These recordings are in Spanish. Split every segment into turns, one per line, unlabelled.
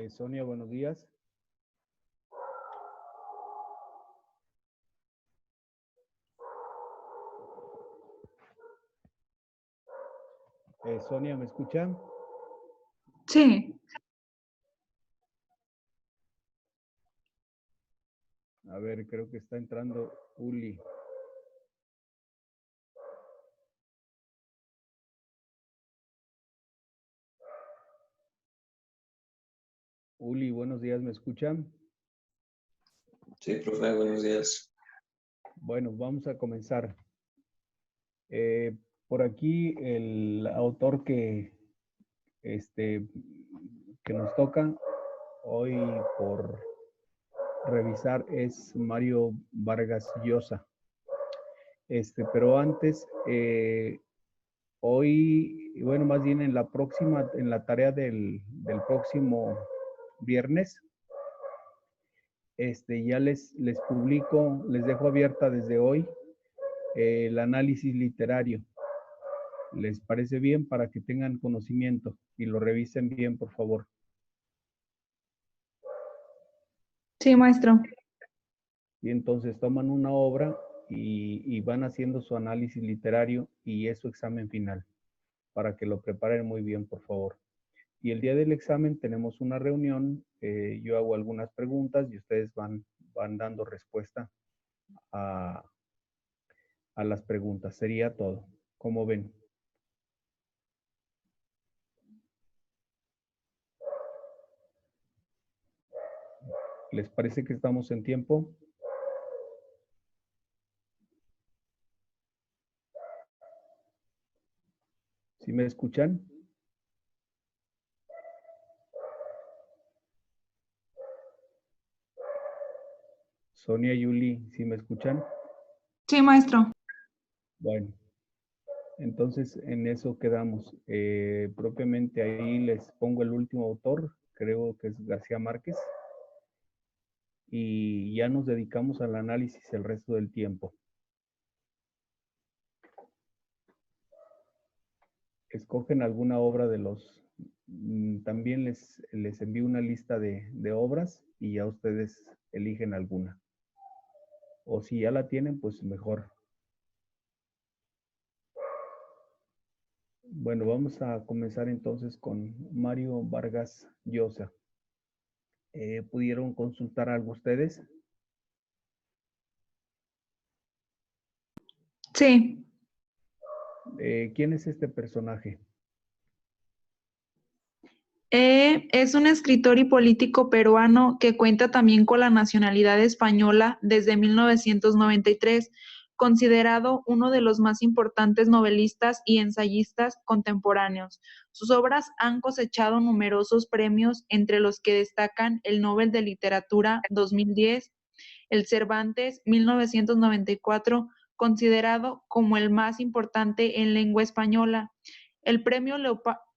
Sonia, buenos días. Sonia, ¿me escucha?
Sí.
A ver, creo que está entrando Uli. Uli, buenos días, ¿me escuchan?
Sí, profe, buenos días.
Bueno, vamos a comenzar. Por aquí el autor que nos toca hoy por revisar es Mario Vargas Llosa. Pero antes, hoy, bueno, más bien en la tarea del próximo viernes, ya les publico, les dejo abierta desde hoy el análisis literario. ¿Les parece bien? Para que tengan conocimiento y lo revisen bien, por favor.
Sí, maestro.
Y entonces toman una obra y van haciendo su análisis literario y es su examen final, para que lo preparen muy bien, por favor. Y el día del examen tenemos una reunión, yo hago algunas preguntas y ustedes van dando respuesta a las preguntas. Sería todo. ¿Cómo ven? ¿Les parece que estamos en tiempo? ¿Sí me escuchan? Sonia y Yuli, ¿sí me escuchan?
Sí, maestro.
Bueno, entonces en eso quedamos. Propiamente ahí les pongo el último autor, creo que es García Márquez, y ya nos dedicamos al análisis el resto del tiempo. Escogen alguna obra de los... También les envío una lista de obras y ya ustedes eligen alguna. O si ya la tienen, pues mejor. Bueno, vamos a comenzar entonces con Mario Vargas Llosa. ¿Pudieron consultar algo ustedes?
Sí.
¿Quién es este personaje?
Es un escritor y político peruano que cuenta también con la nacionalidad española desde 1993, considerado uno de los más importantes novelistas y ensayistas contemporáneos. Sus obras han cosechado numerosos premios, entre los que destacan el Nobel de Literatura 2010, el Cervantes 1994, considerado como el más importante en lengua española, el Premio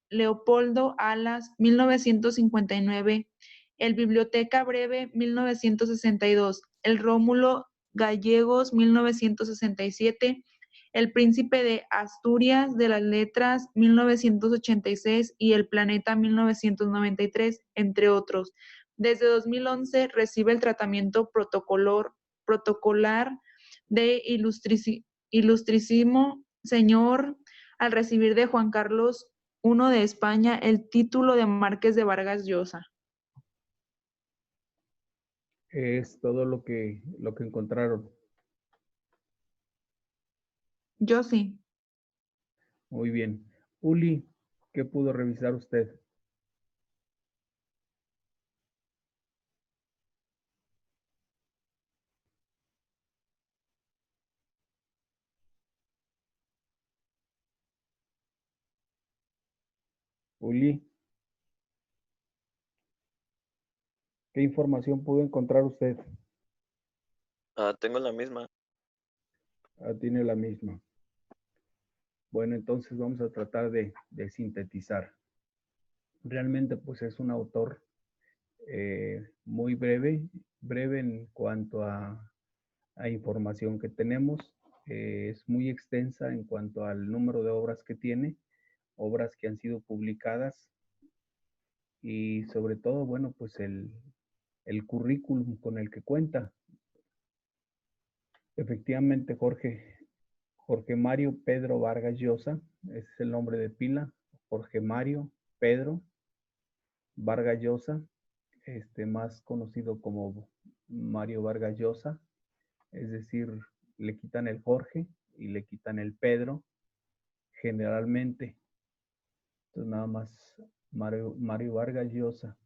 Leopoldo Alas 1959, el Biblioteca Breve 1962, el Rómulo Gallegos 1967, el Príncipe de Asturias de las Letras 1986 y el Planeta 1993, entre otros. Desde 2011 recibe el tratamiento protocolar de Ilustrísimo Señor al recibir de Juan Carlos I de España el título de Marqués de Vargas Llosa.
Es todo lo que encontraron.
Yo sí.
Muy bien. Uli, ¿qué pudo revisar usted? Uli, ¿qué información pudo encontrar usted?
Tengo la misma.
Tiene la misma. Bueno, entonces vamos a tratar de sintetizar. Realmente, pues es un autor muy breve en cuanto a información que tenemos. Es muy extensa en cuanto al número de obras que tiene, obras que han sido publicadas y sobre todo, bueno, pues el currículum con el que cuenta. Efectivamente, Jorge Mario Pedro Vargas Llosa, ese es el nombre de pila, Jorge Mario Pedro Vargas Llosa, más conocido como Mario Vargas Llosa, es decir, le quitan el Jorge y le quitan el Pedro, generalmente. Entonces nada más Mario Vargas Llosa.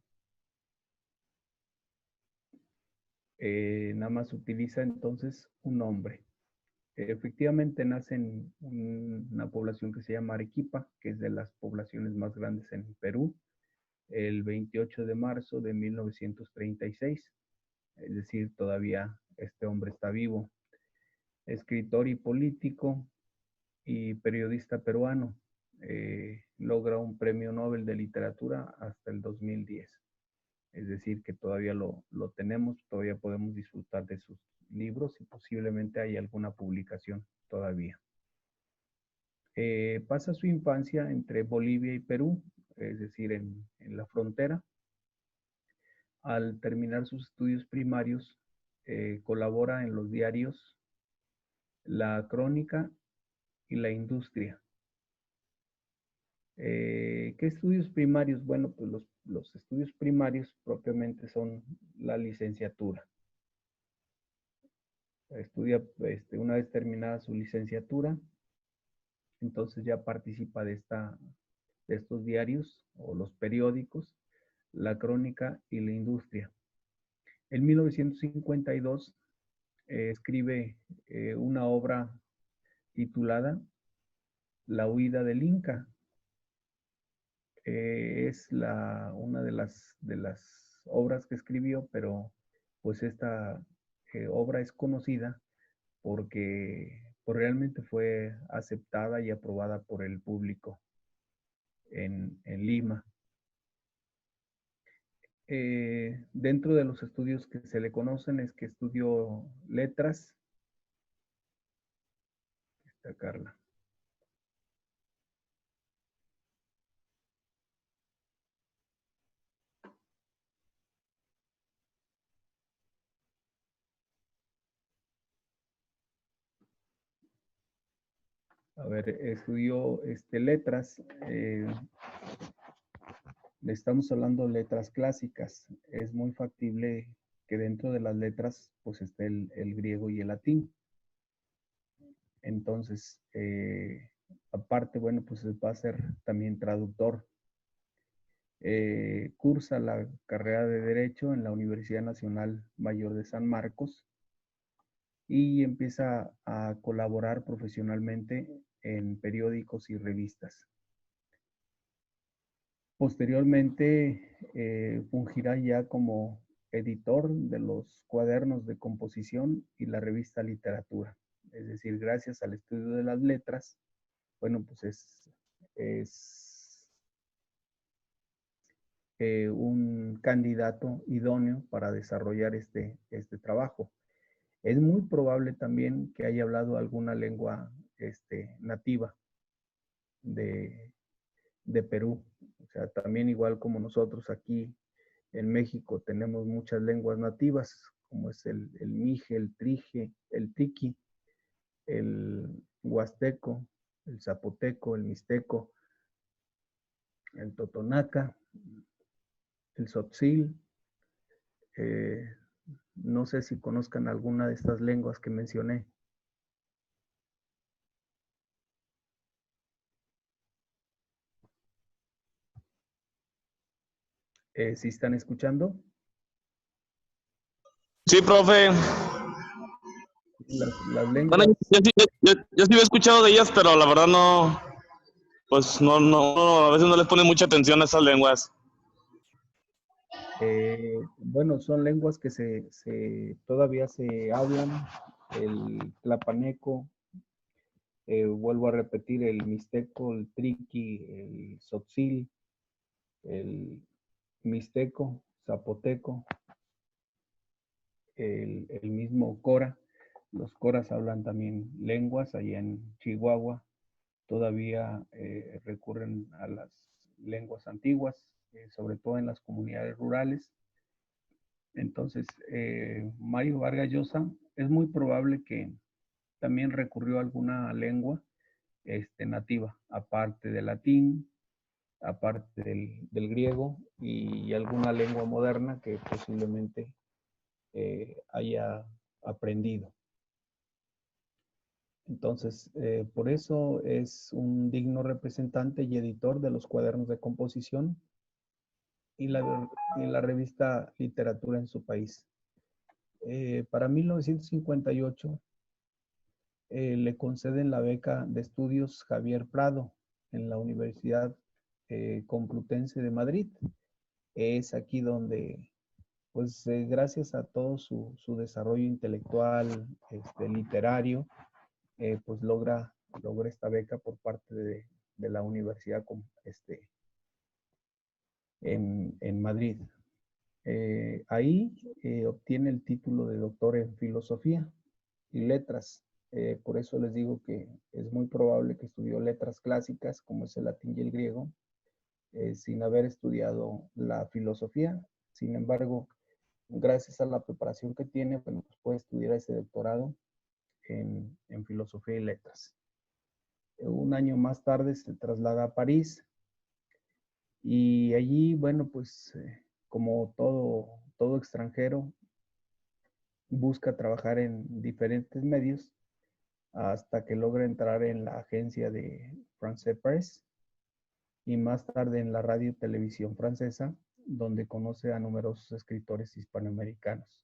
Nada más utiliza entonces un nombre. Efectivamente nace en una población que se llama Arequipa, que es de las poblaciones más grandes en Perú, el 28 de marzo de 1936. Es decir, todavía este hombre está vivo. Escritor y político y periodista peruano. Logra un premio Nobel de Literatura hasta el 2010. Es decir, que todavía lo tenemos, todavía podemos disfrutar de sus libros y posiblemente hay alguna publicación todavía. Pasa su infancia entre Bolivia y Perú, es decir, en la frontera. Al terminar sus estudios primarios, colabora en los diarios La Crónica y La Industria. ¿Qué estudios primarios? Bueno, pues los estudios primarios propiamente son la licenciatura. Estudia, una vez terminada su licenciatura, entonces ya participa de estos diarios o los periódicos, La Crónica y La Industria. En 1952 escribe una obra titulada La huida del Inca. Es una de las obras que escribió, pero pues esta obra es conocida porque pues, realmente fue aceptada y aprobada por el público en Lima. Dentro de los estudios que se le conocen es que estudió letras. Está Carla. A ver, estudió letras. Estamos hablando de letras clásicas. Es muy factible que dentro de las letras pues esté el griego y el latín. Entonces, aparte, bueno, pues va a ser también traductor. Cursa la carrera de Derecho en la Universidad Nacional Mayor de San Marcos y empieza a colaborar profesionalmente en periódicos y revistas. Posteriormente fungirá ya como editor de los cuadernos de composición y la revista Literatura. Es decir, gracias al estudio de las letras, bueno, pues es un candidato idóneo para desarrollar este trabajo. Es muy probable también que haya hablado alguna lengua nativa de Perú. O sea, también igual como nosotros aquí en México tenemos muchas lenguas nativas, como es el mije, el trije, el tiqui, el huasteco, el zapoteco, el mixteco, el totonaca, el tzotzil. No sé si conozcan alguna de estas lenguas que mencioné. ¿Sí están escuchando?
Sí, profe.
Las lenguas.
Bueno, yo sí había escuchado de ellas, pero la verdad no, pues no, a veces no les pone mucha atención a esas lenguas.
Bueno, son lenguas que todavía se hablan. El tlapaneco, vuelvo a repetir, el mixteco, el triqui, el tzotzil, el mixteco, zapoteco, el mismo cora. Los coras hablan también lenguas. Allá en Chihuahua todavía recurren a las lenguas antiguas, sobre todo en las comunidades rurales. Entonces, Mario Vargas Llosa es muy probable que también recurrió a alguna lengua nativa, aparte del latín, aparte del griego y alguna lengua moderna que posiblemente haya aprendido. Entonces, por eso es un digno representante y editor de los cuadernos de composición y la revista Literatura en su país. Para 1958 le conceden la beca de estudios Javier Prado en la Universidad Complutense de Madrid. Es aquí donde, pues gracias a todo su desarrollo intelectual, literario, pues logra esta beca por parte de la universidad en Madrid. Ahí obtiene el título de doctor en filosofía y letras. Por eso les digo que es muy probable que estudió letras clásicas, como es el latín y el griego, sin haber estudiado la filosofía. Sin embargo, gracias a la preparación que tiene, bueno, pues puede estudiar ese doctorado en filosofía y letras. Un año más tarde se traslada a París y allí, bueno, pues como todo extranjero, busca trabajar en diferentes medios hasta que logra entrar en la agencia de France Press y más tarde en la radio y televisión francesa, donde conoce a numerosos escritores hispanoamericanos.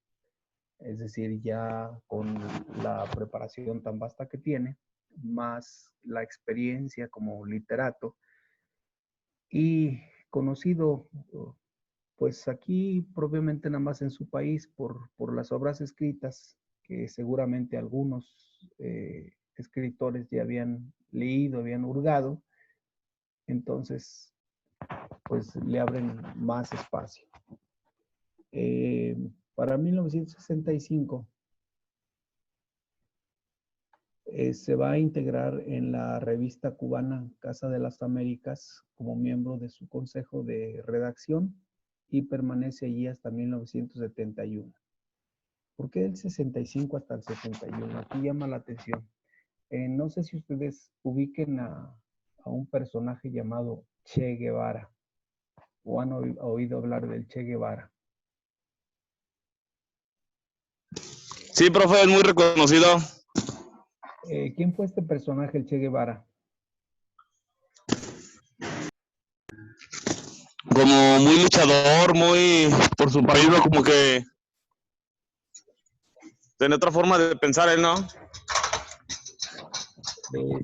Es decir, ya con la preparación tan vasta que tiene, más la experiencia como literato y conocido, pues aquí propiamente nada más en su país por las obras escritas, que seguramente algunos escritores ya habían leído, habían hurgado, entonces pues le abren más espacio. Para 1965 se va a integrar en la revista cubana Casa de las Américas como miembro de su consejo de redacción y permanece allí hasta 1971. ¿Por qué del 65 hasta el 71? Aquí llama la atención. No sé si ustedes ubiquen a un personaje llamado Che Guevara o han oído hablar del Che Guevara.
Sí, profe, es muy reconocido.
¿Quién fue este personaje, el Che Guevara?
Como muy luchador, muy por su país, ¿no? Como que tiene otra forma de pensar él, ¿no?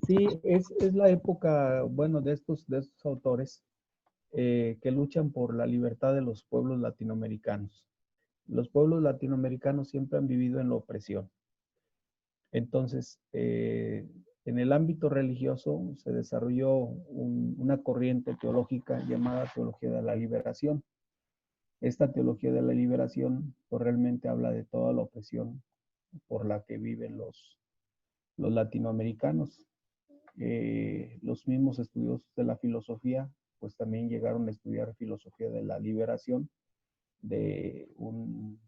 Sí, es la época, bueno, de estos autores que luchan por la libertad de los pueblos latinoamericanos. Los pueblos latinoamericanos siempre han vivido en la opresión. Entonces, en el ámbito religioso se desarrolló una corriente teológica llamada Teología de la Liberación. Esta Teología de la Liberación pues, realmente habla de toda la opresión por la que viven los latinoamericanos. Los mismos estudiosos de la filosofía pues también llegaron a estudiar filosofía de la liberación de un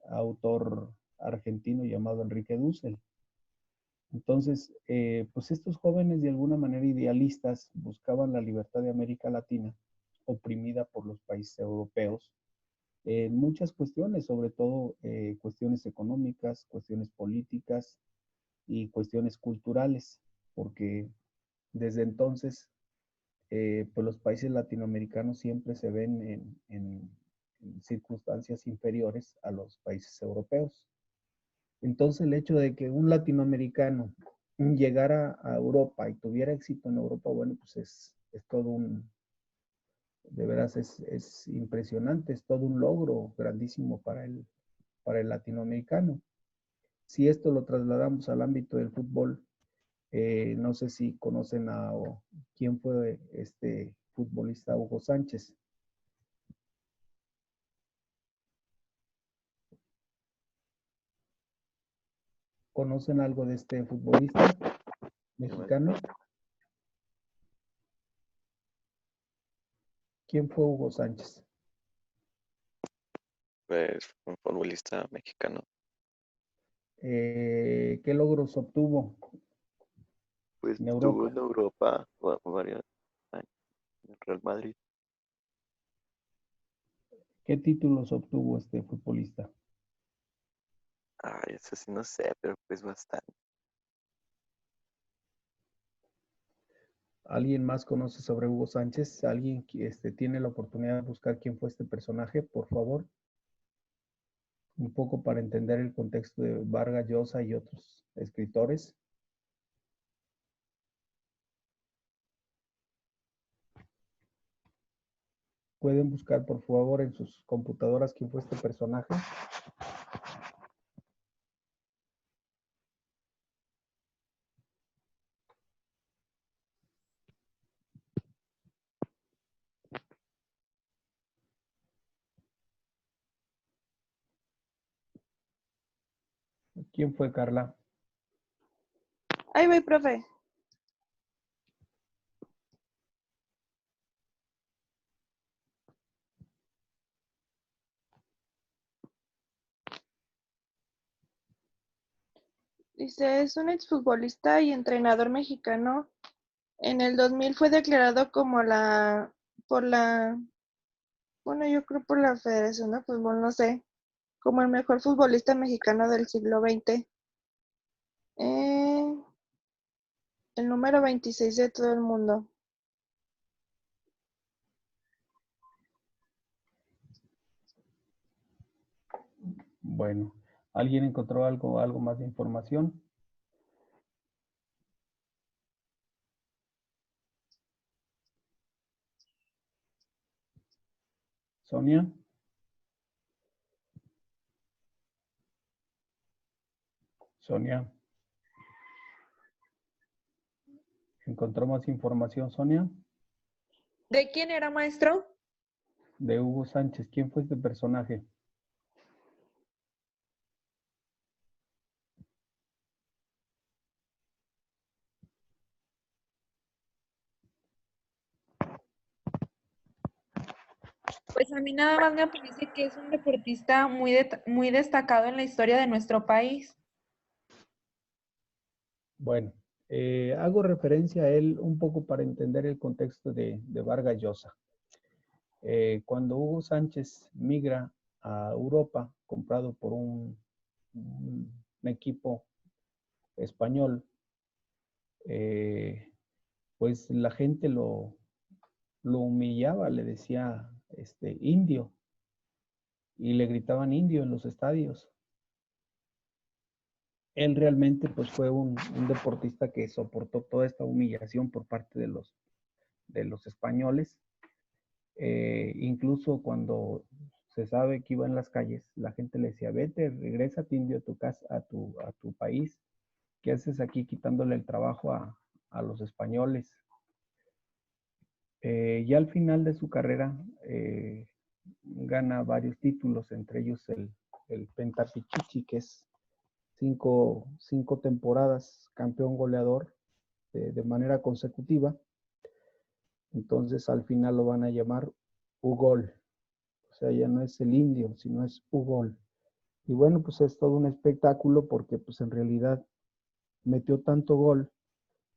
autor argentino llamado Enrique Dussel. Entonces, pues estos jóvenes de alguna manera idealistas buscaban la libertad de América Latina, oprimida por los países europeos, en muchas cuestiones, sobre todo cuestiones económicas, cuestiones políticas y cuestiones culturales, porque desde entonces, pues los países latinoamericanos siempre se ven en circunstancias inferiores a los países europeos. Entonces, el hecho de que un latinoamericano llegara a Europa y tuviera éxito en Europa, bueno, pues es todo de veras es impresionante, es todo un logro grandísimo para el latinoamericano. Si esto lo trasladamos al ámbito del fútbol, no sé si conocen quién fue este futbolista Hugo Sánchez. ¿Conocen algo de este futbolista mexicano? ¿Quién fue Hugo Sánchez?
Pues un futbolista mexicano.
¿Qué logros obtuvo
Pues
en
estuvo
Europa?
en Europa varios años, en Real Madrid.
¿Qué títulos obtuvo este futbolista?
Ay, eso sí no sé, pero pues bastante.
¿Alguien más conoce sobre Hugo Sánchez? ¿Alguien que tiene la oportunidad de buscar quién fue este personaje? Por favor, un poco para entender el contexto de Vargas Llosa y otros escritores. ¿Pueden buscar, por favor, en sus computadoras quién fue este personaje? ¿Quién fue, Carla?
Ahí voy, profe. Dice, es un exfutbolista y entrenador mexicano. En el 2000 fue declarado como bueno, yo creo por la Federación de Fútbol, no sé, como el mejor futbolista mexicano del siglo XX. Eh, el número 26 de todo el mundo.
Bueno, ¿alguien encontró algo más de información? Sonia. Sonia. ¿Encontró más información, Sonia?
¿De quién era, maestro?
De Hugo Sánchez. ¿Quién fue este personaje?
Pues a mí nada más me parece que es un deportista muy destacado en la historia de nuestro país.
Bueno, hago referencia a él un poco para entender el contexto de Vargas Llosa. Cuando Hugo Sánchez migra a Europa, comprado por un equipo español, pues la gente lo humillaba, le decía indio, y le gritaban indio en los estadios. Él realmente pues fue un deportista que soportó toda esta humillación por parte de los españoles. Incluso cuando se sabe que iba en las calles, la gente le decía, vete, regrésate indio a tu casa, a tu país. ¿Qué haces aquí quitándole el trabajo a los españoles? Ya al final de su carrera gana varios títulos, entre ellos el Pentapichichi, que es cinco temporadas campeón goleador de manera consecutiva. Entonces al final lo van a llamar Ugol. O sea, ya no es el indio, sino es Ugol. Y bueno, pues es todo un espectáculo porque pues en realidad metió tanto gol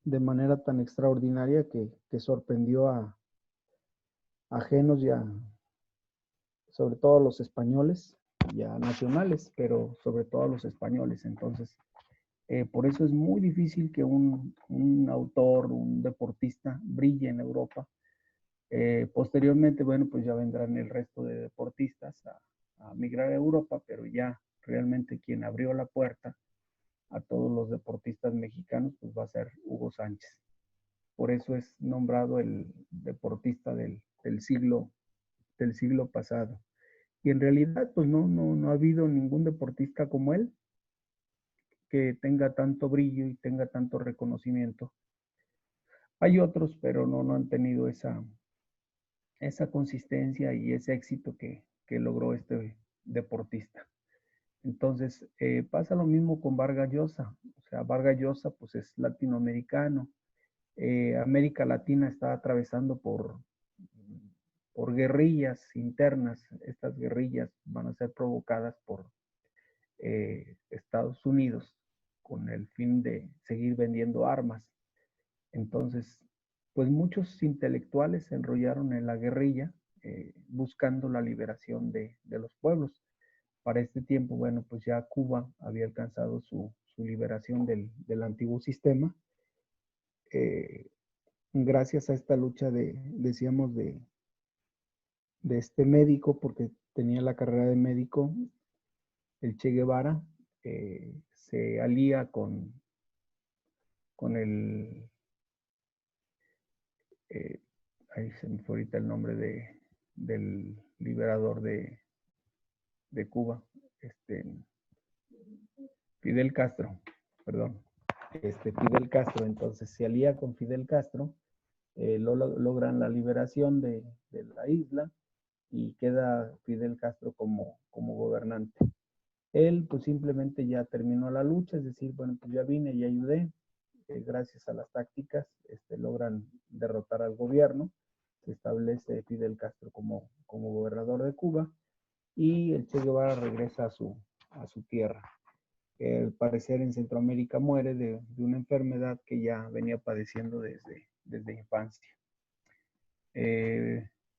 de manera tan extraordinaria que sorprendió a ajenos y sobre todo a los españoles y a nacionales, pero sobre todo a los españoles. Entonces, por eso es muy difícil que un autor, un deportista brille en Europa. Posteriormente, bueno, pues ya vendrán el resto de deportistas a migrar a Europa, pero ya realmente quien abrió la puerta a todos los deportistas mexicanos, pues va a ser Hugo Sánchez. Por eso es nombrado el deportista del siglo pasado. Y en realidad, pues no ha habido ningún deportista como él que tenga tanto brillo y tenga tanto reconocimiento. Hay otros, pero no han tenido esa consistencia y ese éxito que logró este deportista. Entonces, pasa lo mismo con Vargas Llosa. O sea, Vargas Llosa, pues es latinoamericano. América Latina está atravesando por por guerrillas internas. Estas guerrillas van a ser provocadas por Estados Unidos con el fin de seguir vendiendo armas. Entonces, pues muchos intelectuales se enrollaron en la guerrilla buscando la liberación de los pueblos. Para este tiempo, bueno, pues ya Cuba había alcanzado su liberación del antiguo sistema. Gracias a esta lucha decíamos, de este médico, porque tenía la carrera de médico, el Che Guevara, se alía con el, ahí se me fue ahorita el nombre del liberador de Cuba, Fidel Castro, perdón. Fidel Castro, entonces se alía con Fidel Castro, logran la liberación de la isla y queda Fidel Castro como gobernante. Él pues simplemente ya terminó la lucha, es decir, bueno, pues ya vine y ayudé, gracias a las tácticas logran derrotar al gobierno, se establece Fidel Castro como gobernador de Cuba y el Che Guevara regresa a su tierra. Al parecer en Centroamérica muere de una enfermedad que ya venía padeciendo desde infancia.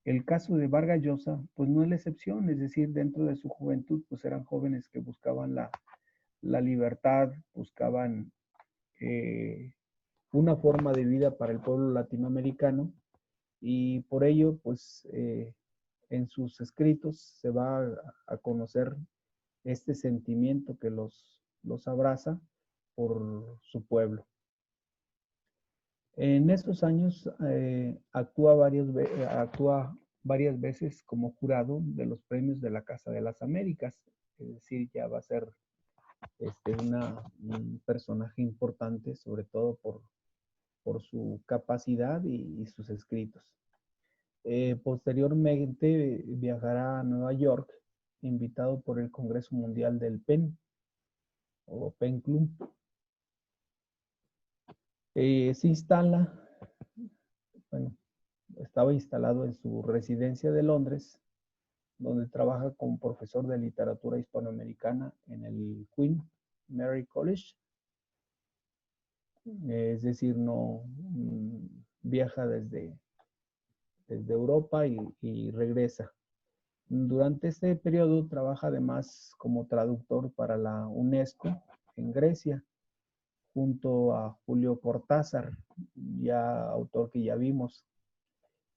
El caso de Vargas Llosa, pues no es la excepción, es decir, dentro de su juventud, pues eran jóvenes que buscaban la libertad, buscaban una forma de vida para el pueblo latinoamericano y por ello, pues en sus escritos se va a conocer este sentimiento que los abraza por su pueblo. En esos años actúa varias veces como jurado de los premios de la Casa de las Américas, es decir, ya va a ser un personaje importante, sobre todo por su capacidad y sus escritos. Posteriormente viajará a Nueva York, invitado por el Congreso Mundial del PEN, o PEN Club. Se instala, bueno, estaba instalado en su residencia de Londres, donde trabaja como profesor de literatura hispanoamericana en el Queen Mary College. Es decir, no viaja desde Europa y regresa. Durante este periodo trabaja además como traductor para la UNESCO en Grecia, junto a Julio Cortázar, ya autor que ya vimos.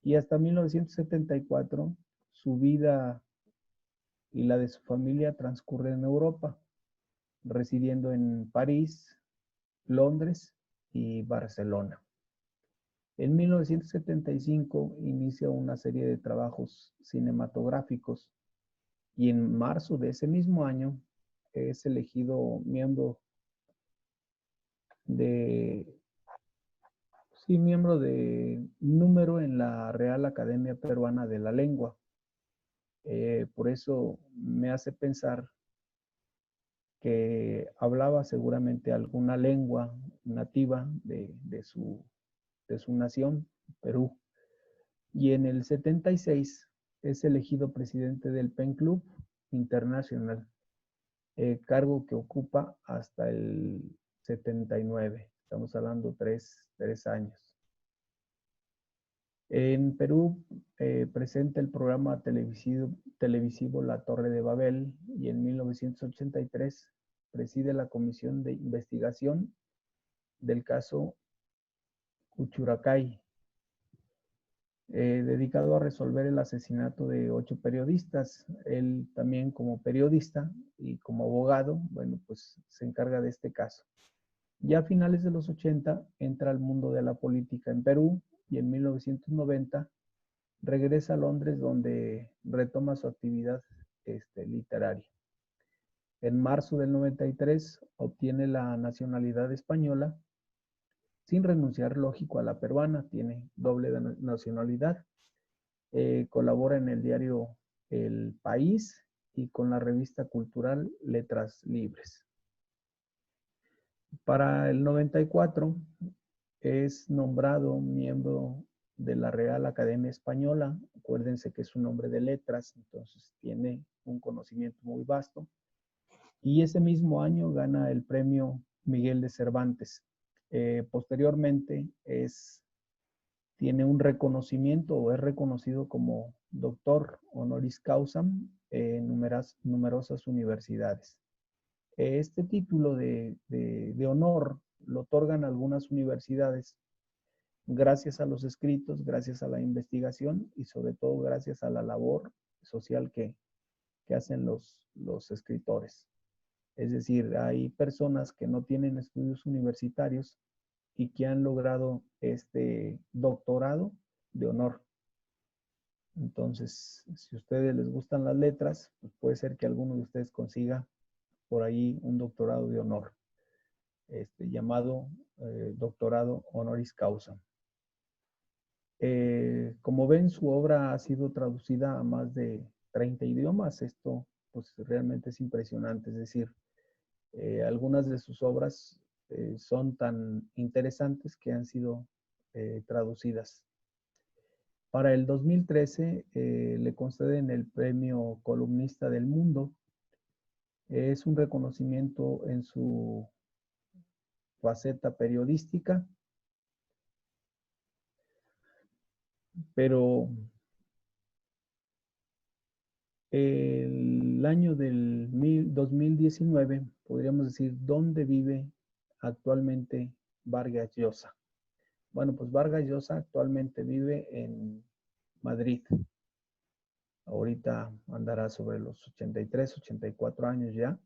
Y hasta 1974 su vida y la de su familia transcurre en Europa, residiendo en París, Londres y Barcelona. En 1975 inicia una serie de trabajos cinematográficos y en marzo de ese mismo año es elegido miembro de número en la Real Academia Peruana de la Lengua. Por eso me hace pensar que hablaba seguramente alguna lengua nativa de su nación, Perú. Y en el 76 es elegido presidente del PEN Club Internacional, cargo que ocupa hasta el 79. Estamos hablando tres años. En Perú presenta el programa televisivo La Torre de Babel y en 1983 preside la comisión de investigación del caso Cuchuracay, dedicado a resolver el asesinato de 8 periodistas. Él también como periodista y como abogado, bueno, pues se encarga de este caso. Ya a finales de los 80 entra al mundo de la política en Perú y en 1990 regresa a Londres, donde retoma su actividad literaria. En marzo del 93 obtiene la nacionalidad española, sin renunciar, lógico, a la peruana, tiene doble nacionalidad. Colabora en el diario El País y con la revista cultural Letras Libres. Para el 94 es nombrado miembro de la Real Academia Española. Acuérdense que es un hombre de letras, entonces tiene un conocimiento muy vasto. Y ese mismo año gana el premio Miguel de Cervantes. Posteriormente tiene un reconocimiento o es reconocido como doctor honoris causa en numerosas universidades. Este título de honor lo otorgan algunas universidades gracias a los escritos, gracias a la investigación y sobre todo gracias a la labor social que hacen los escritores. Es decir, hay personas que no tienen estudios universitarios y que han logrado este doctorado de honor. Entonces, si a ustedes les gustan las letras, pues puede ser que alguno de ustedes consiga por ahí un doctorado de honor, llamado doctorado honoris causa. Como ven, su obra ha sido traducida a más de 30 idiomas. Esto pues realmente es impresionante. Es decir, algunas de sus obras son tan interesantes que han sido traducidas. Para el 2013 le conceden el premio Columnista del Mundo. Es un reconocimiento en su faceta periodística, pero el año del 2019, podríamos decir, ¿dónde vive actualmente Vargas Llosa? Bueno, pues Vargas Llosa actualmente vive en Madrid. Ahorita andará sobre los 83, 84 años ya.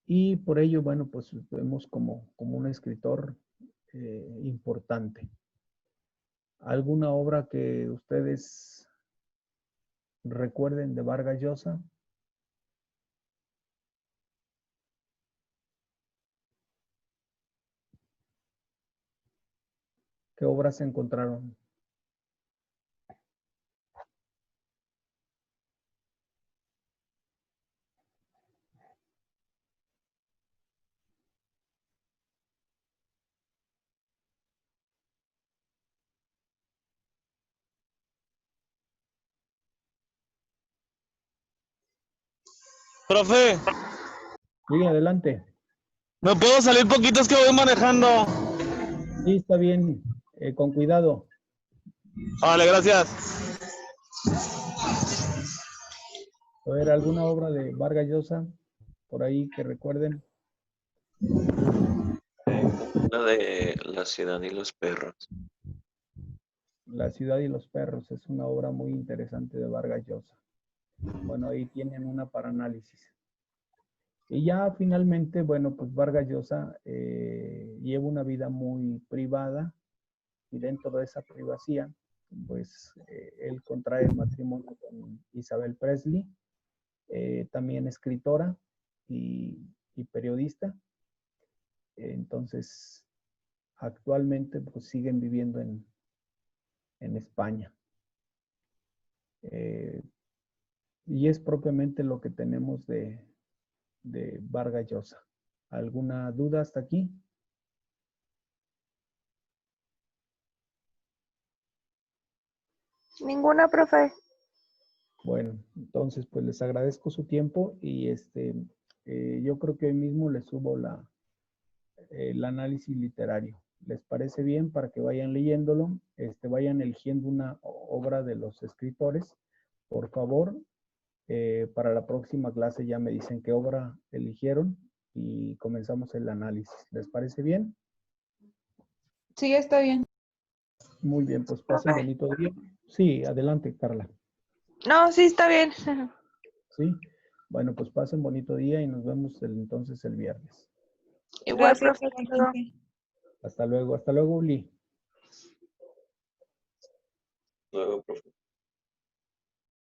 Y por ello, bueno, pues vemos como un escritor importante. ¿Alguna obra que ustedes recuerden de Vargas Llosa? ¿Qué obras se encontraron?
Profe,
Sí, adelante.
¿me puedo salir poquito? Es que voy manejando.
Sí, está bien. Con cuidado.
Vale, gracias.
A ver, ¿alguna obra de Vargas Llosa por ahí que recuerden?
Una de La ciudad y los perros.
La ciudad y los perros es una obra muy interesante de Vargas Llosa. Bueno, ahí tienen una para análisis. Y ya finalmente, bueno, pues Vargas Llosa lleva una vida muy privada y dentro de esa privacidad, pues él contrae matrimonio con Isabel Presley, también escritora y periodista. Entonces, actualmente pues siguen viviendo en España. Y es propiamente lo que tenemos de Vargas Llosa. ¿Alguna duda hasta aquí?
Ninguna, profe.
Bueno, entonces pues les agradezco su tiempo y yo creo que hoy mismo les subo el análisis literario. ¿Les parece bien para que vayan leyéndolo? Vayan eligiendo una obra de los escritores, por favor. Para la próxima clase ya me dicen qué obra eligieron y comenzamos el análisis. ¿Les parece bien?
Sí, está bien.
Muy bien, pues pasen bonito día. Sí, adelante, Carla.
No, sí, está bien.
Sí, bueno, pues pasen bonito día y nos vemos entonces el viernes.
Igual,
Gracias,
profe. Hasta luego.
Hasta luego, Uli.
Luego, profe.